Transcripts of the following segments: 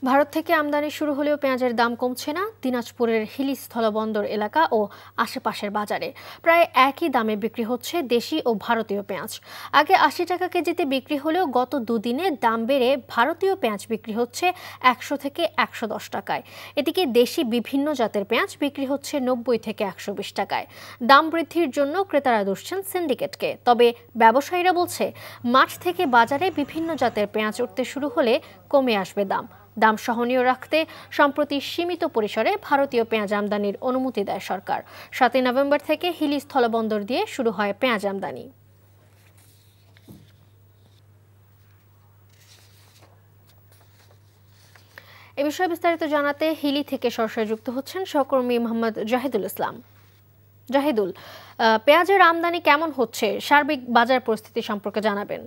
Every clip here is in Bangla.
ভারত থেকে আমদানি শুরু হলেও পেঁয়াজের দাম কমছে না। দিনাজপুরের হিলি স্থলবন্দর এলাকা ও আশেপাশের বাজারে প্রায় একই দামে বিক্রি হচ্ছে দেশি ও ভারতীয় পেঁয়াজ। আগে ৮০ টাকা কেজিতে বিক্রি হলেও গত দুদিনে দাম বেড়ে ভারতীয় পেঁয়াজ বিক্রি হচ্ছে ১০০ থেকে ১১০ টাকায়। এদিকে দেশি বিভিন্ন জাতের পেঁয়াজ বিক্রি হচ্ছে ৯০ থেকে ১২০ টাকায়। দাম বৃদ্ধির জন্য ক্রেতারা দুষছেন সিন্ডিকেটকে। তবে ব্যবসায়ীরা বলছে, মাঠ থেকে বাজারে বিভিন্ন জাতের পেঁয়াজ উঠতে শুরু হলে কমে আসবে দাম সহনীয় রাখতে সম্প্রতি সীমিত পরিসরে ভারতীয় পেঁয়াজ আমদানির অনুমতি দেয় সরকার। ৭ নভেম্বর থেকে হিলি স্থলবন্দর দিয়ে শুরু হয় পেঁয়াজ আমদানি। এ বিষয়ে বিস্তারিত জানাতে হিলি থেকে সরাসরি যুক্ত হচ্ছেন সহকর্মী মোহাম্মদ জাহিদুল ইসলাম। জাহিদুল, পেঁয়াজের আমদানি কেমন হচ্ছে, সার্বিক বাজার পরিস্থিতি সম্পর্কে জানাবেন।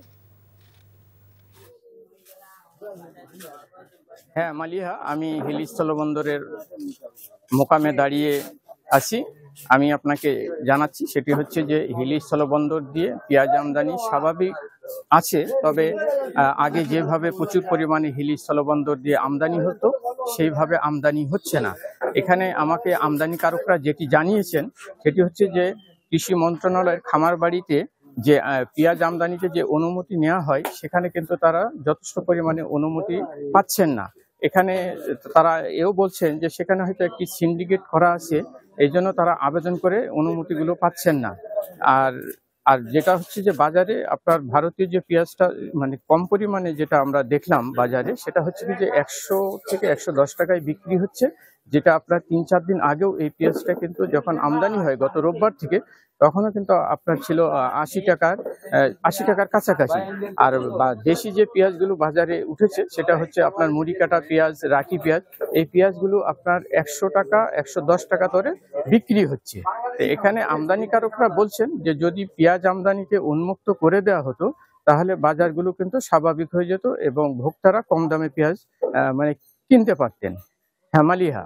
হ্যাঁ মালিহা, আমি হিলি স্থলবন্দরের মোকামে দাঁড়িয়ে আছি। আমি আপনাকে জানাচ্ছি সেটি হচ্ছে যে হিলি স্থলবন্দর দিয়ে পেঁয়াজ আমদানি স্বাভাবিক আছে, তবে আগে যেভাবে প্রচুর পরিমাণে হিলি স্থলবন্দর দিয়ে আমদানি হতো সেইভাবে আমদানি হচ্ছে না। এখানে আমাকে আমদানিকারকরা যেটি জানিয়েছেন সেটি হচ্ছে যে কৃষি মন্ত্রণালয়ের খামার বাড়িতে যে পেঁয়াজ আমদানিতে যে অনুমতি নেওয়া হয় সেখানে কিন্তু তারা যথেষ্ট পরিমাণে অনুমতি পাচ্ছেন না। এখানে তারা এও বলছেন যে সেখানে হয়তো একটি সিন্ডিকেট করা আছে, এই জন্য তারা আবেদন করে অনুমতিগুলো পাচ্ছেন না। আর আর যেটা হচ্ছে যে বাজারে আপনার ভারতীয় যে পেঁয়াজটা মানে কম পরিমাণে যেটা আমরা দেখলাম বাজারে, সেটা হচ্ছে যে ১০০ থেকে ১১০ টাকায় বিক্রি হচ্ছে, যেটা আপনার ৩-৪ দিন আগেও এই পেঁয়াজটা কিন্তু যখন আমদানি হয় গত রোববার থেকে, তখনও কিন্তু আপনার ছিল ৮০ টাকার কাছাকাছি। আর দেশি যে পেঁয়াজগুলো বাজারে উঠেছে সেটা হচ্ছে আপনার মুড়ি কাটা পেঁয়াজ, রাখি পেঁয়াজ, এই পেঁয়াজগুলো আপনার ১০০ টাকা ১১০ টাকা দরে বিক্রি হচ্ছে। এখানে আমদানিকারকরা বলছেন যে যদি পেঁয়াজ আমদানিকে উন্মুক্ত করে দেওয়া হতো তাহলে বাজারগুলো কিন্তু স্বাভাবিক হয়ে যেত এবং ভোক্তারা কম দামে পেঁয়াজ মানে কিনতে পারতেন। হ্যাঁ মালিহা।